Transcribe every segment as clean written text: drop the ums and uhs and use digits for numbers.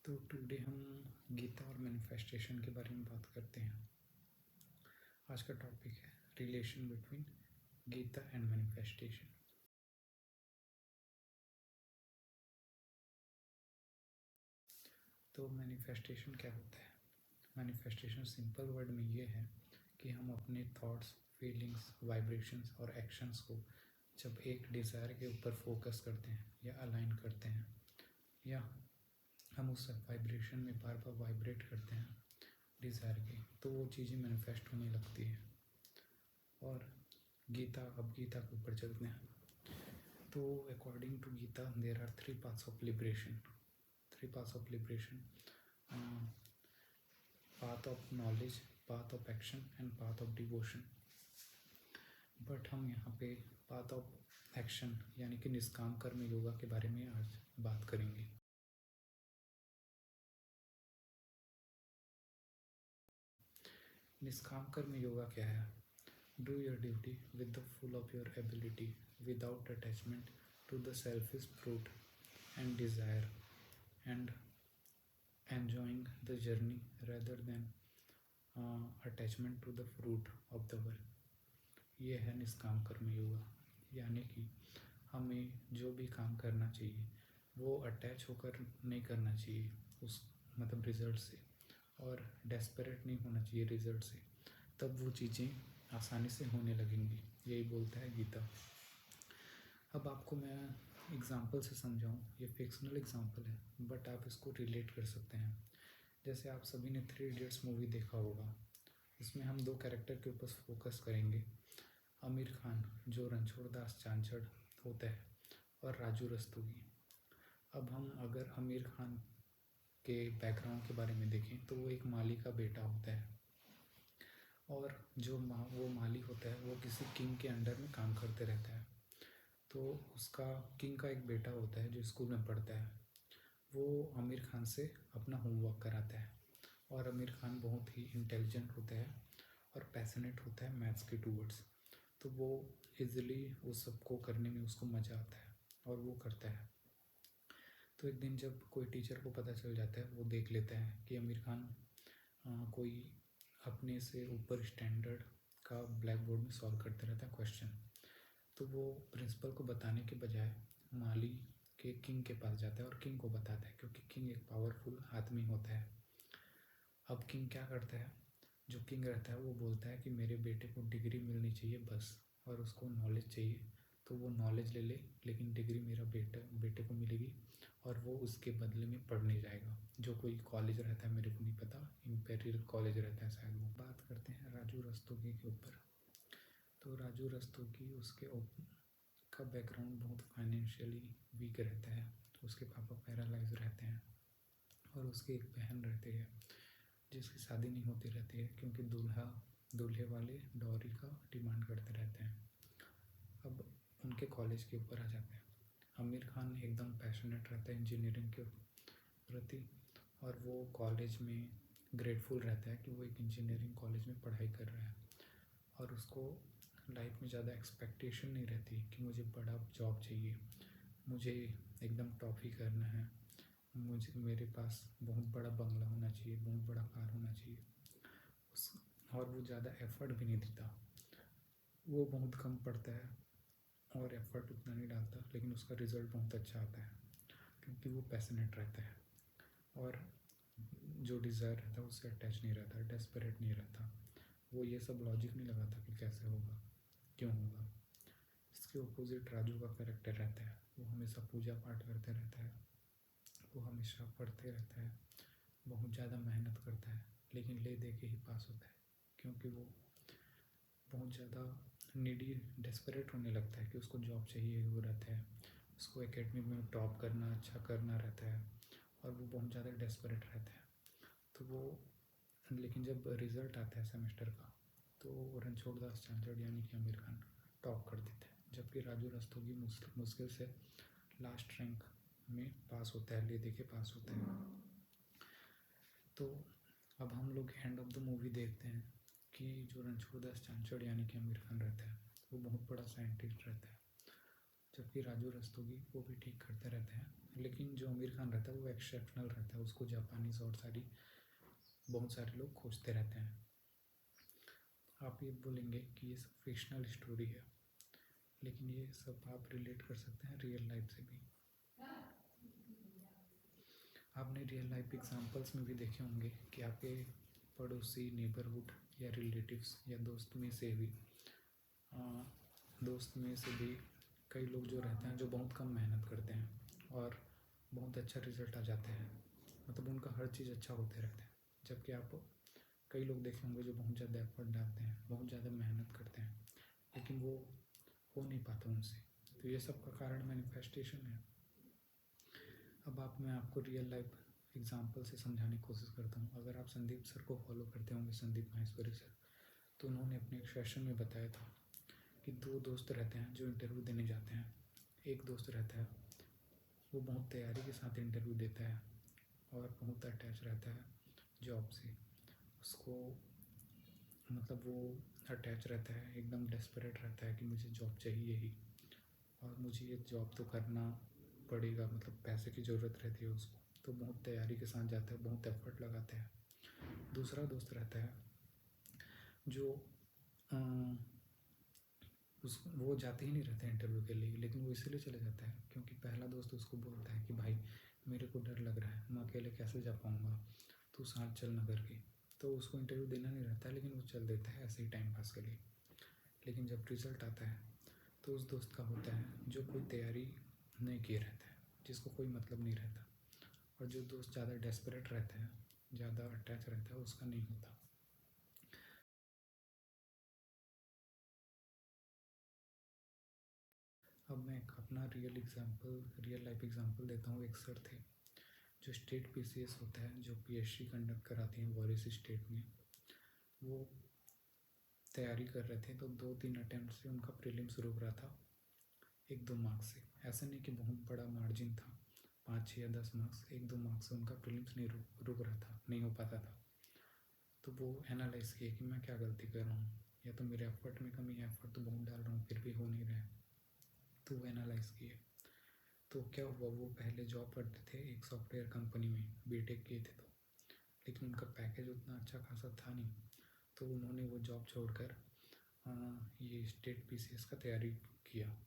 तो टुडे हम गीता और मैनिफेस्टेशन के बारे में बात करते हैं। आज का टॉपिक है relation between Gita and manifestation. तो मैनिफेस्टेशन क्या होता है? मैनिफेस्टेशन सिंपल वर्ड में ये है कि हम अपने थॉट्स, फीलिंग्स, वाइब्रेशंस और एक्शंस को जब एक डिज़ायर के ऊपर फोकस करते हैं या अलाइन करते हैं या हम उस वाइब्रेशन में बार बार वाइब्रेट करते हैं डिज़ायर के, तो वो चीज़ें मैनिफेस्ट होने लगती है। और अब गीता के ऊपर चलते हैं। तो according to Gita there are three paths of liberation. Path of knowledge, path of action and path of devotion. But हम यहाँ पे पाथ ऑफ एक्शन यानी कि निष्काम कर्म योगा के बारे में आज बात करेंगे। निष्काम कर्म योगा क्या है? Do your duty with the full of your ability without attachment to the selfish fruit and desire and enjoying the journey rather than attachment to the fruit of the work। ये है निष्काम कर्म योगा, यानी कि हमें जो भी काम करना चाहिए वो अटैच होकर नहीं करना चाहिए उस रिजल्ट से, और डेस्परेट नहीं होना चाहिए रिजल्ट से, तब वो चीज़ें आसानी से होने लगेंगी। यही बोलता है गीता। अब आपको मैं एग्ज़ाम्पल से समझाऊँ, ये फिक्शनल एग्ज़ाम्पल है बट आप इसको रिलेट कर सकते हैं। जैसे आप सभी ने 3 इडियट्स मूवी देखा होगा। इसमें हम 2 कैरेक्टर के ऊपर फोकस करेंगे, आमिर खान जो रणछोड़ दास चांचड़ होता है और राजू रस्तोगी। अब हम अगर आमिर खान के बैकग्राउंड के बारे में देखें तो वो एक माली का बेटा होता है, और जो वो माली होता है वो किसी किंग के अंडर में काम करते रहता है। तो उसका किंग का एक बेटा होता है जो स्कूल में पढ़ता है, वो आमिर खान से अपना होमवर्क कराता है। और आमिर खान बहुत ही इंटेलिजेंट होता है और पैशनेट होता है मैथ्स के टूवर्ड्स, तो वो इजीली उस सबको करने में उसको मज़ा आता है और वो करता है। तो एक दिन जब कोई टीचर को पता चल जाता है, वो देख लेता है कि आमिर खान कोई अपने से ऊपर स्टैंडर्ड का ब्लैक बोर्ड में सॉल्व करते रहता है क्वेश्चन, तो वो प्रिंसिपल को बताने के बजाय माली के किंग के पास जाता है और किंग को बताता है, क्योंकि किंग एक पावरफुल आदमी होता है। अब किंग क्या करता है, जो किंग रहता है वो बोलता है कि मेरे बेटे को डिग्री मिलनी चाहिए बस, और उसको नॉलेज चाहिए, तो वो नॉलेज ले ले, लेकिन डिग्री मेरा बेटे को मिलेगी और वो उसके बदले में पढ़ने जाएगा। जो कोई कॉलेज रहता है, मेरे को नहीं पता, इंपेरियल कॉलेज रहता है शायद। वो बात करते हैं राजू रस्तोगी के ऊपर। तो राजू रस्तोगी उसके का बैकग्राउंड बहुत फाइनेंशियली वीक रहता है। उसके पापा पैरालाइज रहते हैं और उसकी एक बहन रहती है जिसकी शादी नहीं होती रहती है, क्योंकि दूल्हे वाले डॉरी का डिमांड करते रहते हैं। अब उनके कॉलेज के ऊपर आ जाते हैं। आमिर खान एकदम पैशनेट रहता है इंजीनियरिंग के प्रति, और वो कॉलेज में ग्रेटफुल रहता है कि वो एक इंजीनियरिंग कॉलेज में पढ़ाई कर रहा है, और उसको लाइफ में ज़्यादा एक्सपेक्टेशन नहीं रहती कि मुझे बड़ा जॉब चाहिए, मुझे एकदम टॉप ही करना है, मेरे पास बहुत बड़ा बंगला होना चाहिए, बहुत बड़ा कार होना चाहिए। और वो ज़्यादा एफर्ट भी नहीं देता, वो बहुत कम पढ़ता है और एफर्ट उतना नहीं डालता, लेकिन उसका रिज़ल्ट बहुत अच्छा आता है क्योंकि वो पैशनेट रहता है और जो डिज़ायर रहता है उससे अटैच नहीं रहता, डेस्परेट नहीं रहता। वो ये सब लॉजिक नहीं लगाता कि कैसे होगा, क्यों होगा। इसके अपोजिट राजू का कैरेक्टर रहता है, वो हमेशा पूजा पाठ करते रहता है, वो हमेशा पढ़ते रहता है, बहुत ज़्यादा मेहनत करता है, लेकिन ले दे के ही पास होता है, क्योंकि वो बहुत ज़्यादा नीडी डेस्परेट होने लगता है कि उसको जॉब चाहिए, वो रहता है, उसको एकेडमी में टॉप करना, अच्छा करना रहता है, और वो बहुत ज़्यादा डेस्परेट रहता है। तो वो लेकिन जब रिज़ल्ट आता है सेमेस्टर का, तो रणछोड़ दास चांचड़ यानी कि आमिर खान टॉप कर देते हैं, जबकि राजू रस्तोगी मुश्किल से लास्ट रैंक में पास होता है, ले दे के पास होता है। तो अब हम लोग एंड ऑफ द मूवी देखते हैं कि जो रणछोड़ दास चांचड़ यानी कि आमिर खान रहता है, वो बहुत बड़ा साइंटिस्ट रहता है, जबकि राजू रस्तोगी वो भी ठीक करते रहते हैं लेकिन जो आमिर खान रहता है वो एक्सेप्शनल रहता है, उसको जापानीज़ और बहुत सारे लोग खोजते रहते हैं। आप ये बोलेंगे कि ये सब फिक्शनल स्टोरी है, लेकिन ये सब आप रिलेट कर सकते हैं रियल लाइफ से भी। आपने रियल लाइफ एग्जांपल्स में भी देखे होंगे कि आपके पड़ोसी, नेबरहुड या रिलेटिव्स या दोस्त में से भी कई लोग जो रहते हैं जो बहुत कम मेहनत करते हैं और बहुत अच्छा रिजल्ट आ जाते हैं, मतलब उनका हर चीज़ अच्छा होते रहता है। जबकि आप कई लोग देखे होंगे जो बहुत ज़्यादा एफर्ट डालते हैं, बहुत ज़्यादा मेहनत करते हैं, लेकिन वो हो नहीं पाता उनसे। तो ये सब का कारण मैनिफेस्टेशन है। अब मैं आपको रियल लाइफ एग्जाम्पल से समझाने की कोशिश करता हूँ। अगर आप संदीप सर को फॉलो करते होंगे, संदीप माहेश्वरी सर, तो उन्होंने अपने एक सेशन में बताया था कि दो दोस्त रहते हैं जो इंटरव्यू देने जाते हैं। एक दोस्त रहता है, वो बहुत तैयारी के साथ इंटरव्यू देता है और बहुत अटैच रहता है जॉब से। उसको मतलब वो अटैच रहता है, एकदम डेस्परेट रहता है कि मुझे जॉब चाहिए ही और मुझे ये जॉब तो करना पड़ेगा, मतलब पैसे की ज़रूरत रहती है उसको। तो बहुत तैयारी के साथ जाता है, बहुत एफर्ट लगाता है। दूसरा दोस्त रहता है जो वो जाते ही नहीं रहता है इंटरव्यू के लिए, लेकिन वो इसलिए चले जाता है क्योंकि पहला दोस्त उसको बोलता है कि भाई मेरे को डर लग रहा है, मैं अकेले कैसे जा पाऊँगा, तू साथ चल ना करके। तो उसको इंटरव्यू देना नहीं रहता है, लेकिन वो चल देता है ऐसे ही टाइम पास के लिए। लेकिन जब रिज़ल्ट आता है तो उस दोस्त का होता है जो कोई तैयारी नहीं किए रहता है, जिसको कोई मतलब नहीं रहता। और जो दोस्त ज़्यादा डेस्परेट रहता है, ज़्यादा अटैच रहता है, उसका नहीं होता। अब मैं एक अपना रियल लाइफ एग्जांपल देता हूँ। एक सर थे जो स्टेट पीसीएस होता है, जो पीएचडी कंडक्ट कराती हैं वॉरिस स्टेट में। वो तैयारी कर रहे थे तो 2-3 अटैम्प्ट से उनका प्रीलिम्स रुक रहा था, 1-2 मार्क्स से। ऐसा नहीं कि बहुत बड़ा मार्जिन था, 5-6 या 10 मार्क्स, 1-2 मार्क्स से उनका प्रीलिम्स नहीं रुक रहा था, नहीं हो पाता था। तो वो एनालाइज़ किए कि मैं क्या गलती कर रहा हूँ, या तो मेरे एफर्ट में कमी है, एफर्ट तो बहुत डाल रहा हूँ फिर भी हो नहीं रहा है। तो वो एनालाइज़ किए तो क्या हुआ, वो पहले जॉब करते थे एक सॉफ्टवेयर कंपनी में, बीटेक किए थे तो, लेकिन उनका पैकेज उतना अच्छा खासा था नहीं। तो उन्होंने वो जॉब छोड़कर ये स्टेट पीसीएस का तैयारी किया।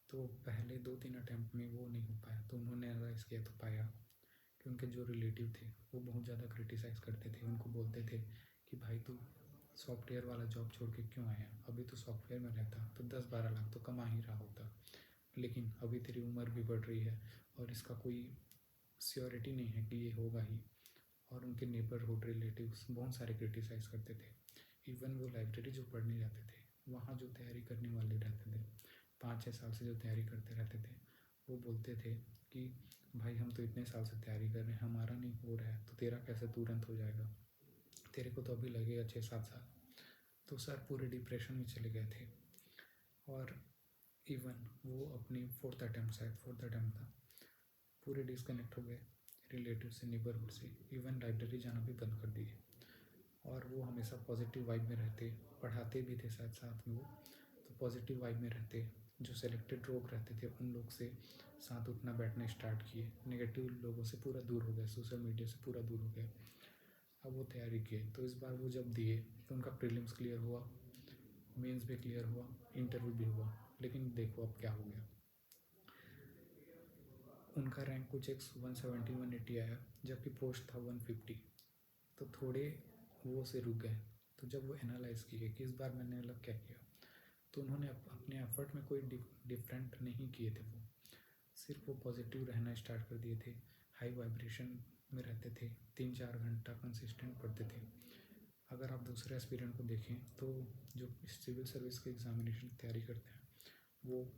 तो पहले 2-3 अटैम्प्ट में वो नहीं हो पाया, तो उन्होंने एनालाइज़ किया तो पाया कि उनके जो रिलेटिव थे वो बहुत ज़्यादा क्रिटिसाइज़ करते थे। उनको बोलते थे कि भाई तू सॉफ्टवेयर वाला जॉब छोड़ के क्यों आया, अभी तो सॉफ्टवेयर में रहता तो 10-12 लाख तो कमा ही रहा होता, लेकिन अभी तेरी उम्र भी बढ़ रही है और इसका कोई श्योरिटी नहीं है कि ये होगा ही। और उनके नेबरहुड रिलेटिव्स बहुत सारे क्रिटिसाइज़ करते थे। इवन वो लाइब्रेरी जो पढ़ने जाते थे, वहाँ जो तैयारी करने वाले रहते थे, 5-6 साल से जो तैयारी करते रहते थे, वो बोलते थे कि भाई हम तो इतने साल से तैयारी कर रहे हैं, हमारा नहीं हो रहा है तो तेरा कैसे तुरंत हो जाएगा, तेरे को तो अभी लगेगा 6-7 साल। तो सर पूरे डिप्रेशन में चले गए थे। और इवन वो अपनी फोर्थ अटैम्प्ट था, पूरे डिस्कनेक्ट हो गए रिलेटिव से, नेबरहुड से, इवन लाइब्रेरी जाना भी बंद कर दिए। और वो हमेशा पॉजिटिव वाइब में रहते, पढ़ाते भी थे साथ साथ में वो, तो पॉजिटिव वाइब में रहते। जो सेलेक्टेड लोग रहते थे उन लोग से साथ उठना बैठना स्टार्ट किए, नेगेटिव लोगों से पूरा दूर हो गए, सोशल मीडिया से पूरा दूर हो गए। अब वो तैयारी किए तो इस बार वो जब दिए तो उनका प्रीलिम्स क्लियर हुआ, मेंस भी क्लियर हुआ, इंटरव्यू भी हुआ। लेकिन देखो अब क्या हो गया, उनका रैंक कुछ 170-180 आया, जबकि पोस्ट था 150। तो थोड़े वो से रुक गए। तो जब वो एनालाइज़ किए कि इस बार मैंने अलग क्या किया, तो उन्होंने अपने एफर्ट में कोई डिफरेंट नहीं किए थे। वो सिर्फ वो पॉजिटिव रहना स्टार्ट कर दिए थे, हाई वाइब्रेशन में रहते थे, 3-4 घंटा कंसिस्टेंट पढ़ते थे। अगर आप दूसरे एस्पिरेंट को देखें तो जो सिविल सर्विस के एग्जामिनेशन की तैयारी करते हैं वो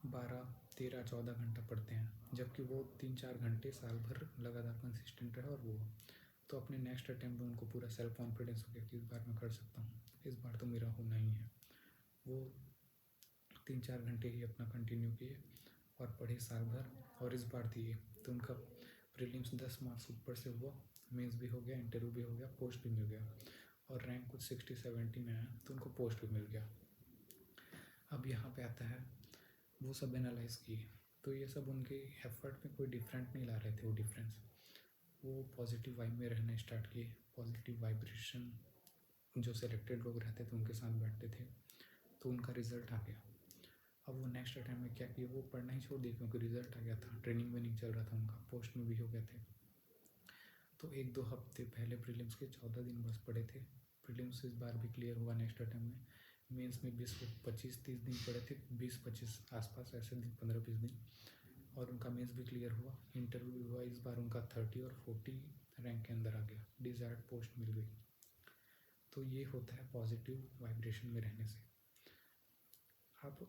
12-13-14 घंटा पढ़ते हैं, जबकि वो 3-4 घंटे साल भर लगातार कंसिस्टेंट रहे। और वो तो अपने नेक्स्ट अटैम्प्ट में उनको पूरा सेल्फ कॉन्फिडेंस हो गया कि इस बार मैं कर सकता हूँ, इस बार तो मेरा होना ही है। वो 3-4 घंटे ही अपना कंटिन्यू किए और पढ़े साल भर, और इस बार दिए तो उनका प्रीलिम्स 10 मार्क्स ऊपर से हुआ, मेंस भी हो गया, इंटरव्यू भी हो गया, पोस्ट भी मिल गया, और रैंक कुछ 60-70 में आया तो उनको पोस्ट भी मिल गया। अब यहाँ पे आता है, वो सब एनालाइज़ किए तो ये सब उनके एफर्ट में कोई डिफरेंट नहीं ला रहे थे। वो पॉजिटिव वाइब में रहना स्टार्ट किए। पॉजिटिव वाइब्रेशन जो सेलेक्टेड लोग रहते थे उनके साथ बैठते थे, तो उनका रिजल्ट आ गया। अब वो नेक्स्ट अटैम्प्ट में क्या किए, वो पढ़ना ही छोड़ दिए क्योंकि रिजल्ट आ गया था। ट्रेनिंग वेनिंग चल रहा था उनका, पोस्ट में भी हो गए थे। तो 1-2 हफ्ते पहले प्रीलिम्स के 14 दिन बस पड़े थे। प्रीलिम्स इस बार भी क्लियर हुआ नेक्स्ट अटैम्प्ट में। मेंस में 20-25-30 दिन पड़े थे, 20-25 आसपास ऐसे दिन, 15-20 दिन, और उनका मेंस भी क्लियर हुआ। इंटरव्यू भी हुआ, इस बार उनका 30 और 40 रैंक के अंदर आ गया, डिज़ायर्ड पोस्ट मिल गई। तो ये होता है पॉजिटिव वाइब्रेशन में रहने से। आप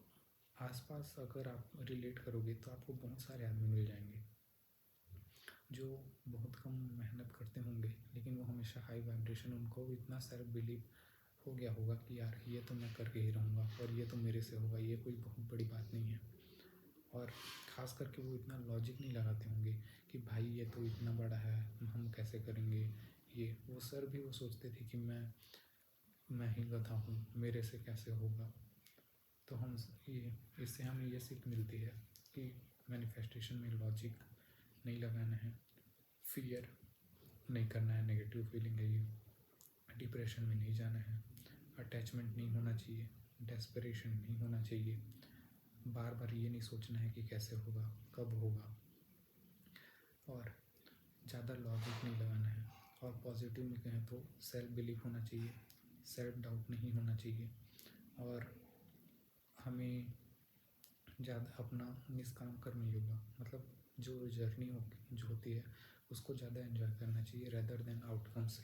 आसपास अगर आप रिलेट करोगे तो आपको बहुत सारे आदमी मिल जाएंगे जो बहुत कम मेहनत करते होंगे, लेकिन वो हमेशा हाई वाइब्रेशन, उनको इतना सेल्फ बिलीव हो गया होगा कि यार ये तो मैं करके ही रहूँगा और ये तो मेरे से होगा, ये कोई बहुत बड़ी बात नहीं है। और ख़ास करके वो इतना लॉजिक नहीं लगाते होंगे कि भाई ये तो इतना बड़ा है, हम कैसे करेंगे। ये वो सर भी वो सोचते थे कि मैं ही गधा हूँ, मेरे से कैसे होगा। तो हम ये इससे हमें ये सीख मिलती है कि मैनिफेस्टेशन में लॉजिक नहीं लगाना है, फियर नहीं करना है, नेगेटिव फीलिंग है ये, डिप्रेशन में नहीं जाना है, अटैचमेंट नहीं होना चाहिए, डेस्परेशन नहीं होना चाहिए, बार बार ये नहीं सोचना है कि कैसे होगा, कब होगा, और ज़्यादा लॉजिक नहीं लगाना है। और पॉजिटिव में कहें तो सेल्फ बिलीफ होना चाहिए, सेल्फ डाउट नहीं होना चाहिए, और हमें ज़्यादा अपना निष्काम कर्म योगा, मतलब जो जर्नी जो होती है उसको ज़्यादा एंजॉय करना चाहिए रेदर देन आउटकम से।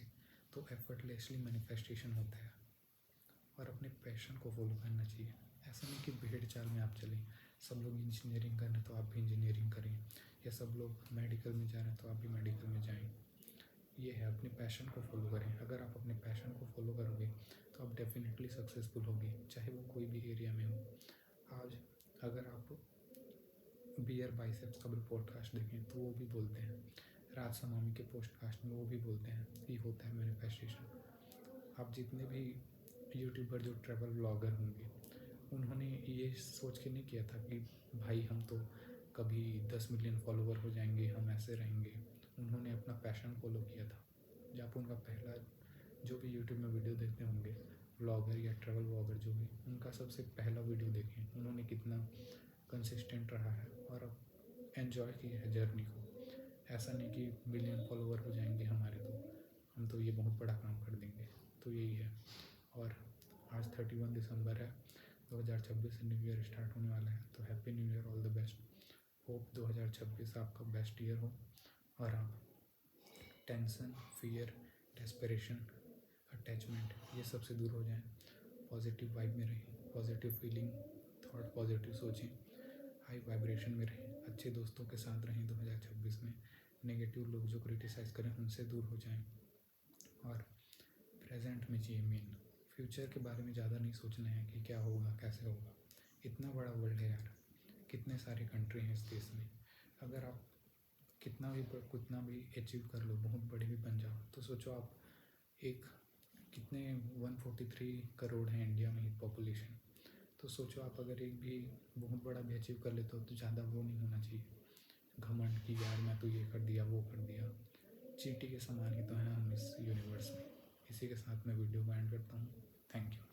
तो एफर्टलेसली मैनिफेस्टेशन होता है। और अपने पैशन को फॉलो करना चाहिए। ऐसा नहीं कि भेड़ चाल में आप चलें, सब लोग इंजीनियरिंग कर रहे हैं तो आप भी इंजीनियरिंग करें, या सब लोग मेडिकल में जा रहे हैं तो आप भी मेडिकल में जाएं। ये है, अपने पैशन को फॉलो करें। अगर आप अपने पैशन को फॉलो करोगे तो आप डेफिनेटली सक्सेसफुल होगे, चाहे वो कोई भी एरिया में हो। आज अगर आप बियर बाइसेप्स का भी पॉडकास्ट देखें तो वो भी बोलते हैं, राज समामी के पॉडकास्ट में वो भी बोलते हैं कि होता है मैनिफेस्टेशन। आप जितने भी यूट्यूबर जो ट्रैवल ब्लॉगर होंगे, उन्होंने ये सोच के नहीं किया था कि भाई हम तो कभी 10 मिलियन फॉलोवर हो जाएंगे, हम ऐसे रहेंगे। उन्होंने अपना पैशन फॉलो किया था। जब आप उनका पहला जो भी यूट्यूब में वीडियो देखते होंगे, ब्लॉगर या ट्रैवल ब्लॉगर जो भी, उनका सबसे पहला वीडियो देखें, उन्होंने कितना कंसिस्टेंट रहा है और अब एन्जॉय किया है जर्नी को। ऐसा नहीं कि मिलियन फॉलोवर हो जाएंगे हमारे तो हम तो ये बहुत बड़ा काम कर देंगे। तो यही है। और आज 31 दिसंबर है, 2026 से न्यू ईयर स्टार्ट होने वाला है, तो happy new year, all the best. Hope 2026 आपका बेस्ट ईयर हो और आप टेंशन, फियर, डेस्परेशन, अटैचमेंट ये सब से दूर हो जाएं, पॉजिटिव वाइब में रहें, पॉजिटिव फीलिंग, थॉट पॉजिटिव सोचें, हाई वाइब्रेशन में रहें, अच्छे दोस्तों के साथ रहें 2026 में, नेगेटिव लोग जो क्रिटिसाइज़ करें उनसे दूर हो जाएं, और प्रेजेंट में जिए। मेन फ्यूचर के बारे में ज़्यादा नहीं सोचना है कि क्या होगा कैसे होगा। इतना बड़ा वर्ल्ड है यार, कितने सारे कंट्री हैं इस देश में। अगर आप कितना भी अचीव कर लो, बहुत बड़े भी बन जाओ, तो सोचो आप एक कितने 143 करोड़ है इंडिया में ही पॉपुलेशन। तो सोचो आप अगर एक भी बहुत बड़ा भी अचीव कर लेते हो तो ज़्यादा वो नहीं होना चाहिए घमंड कि यार मैं तो ये कर दिया वो कर दिया। चींटी के समान ही तो हैं हम इस यूनिवर्स में। इसी के साथ मैं वीडियो को एंड करता हूँ। Thank you.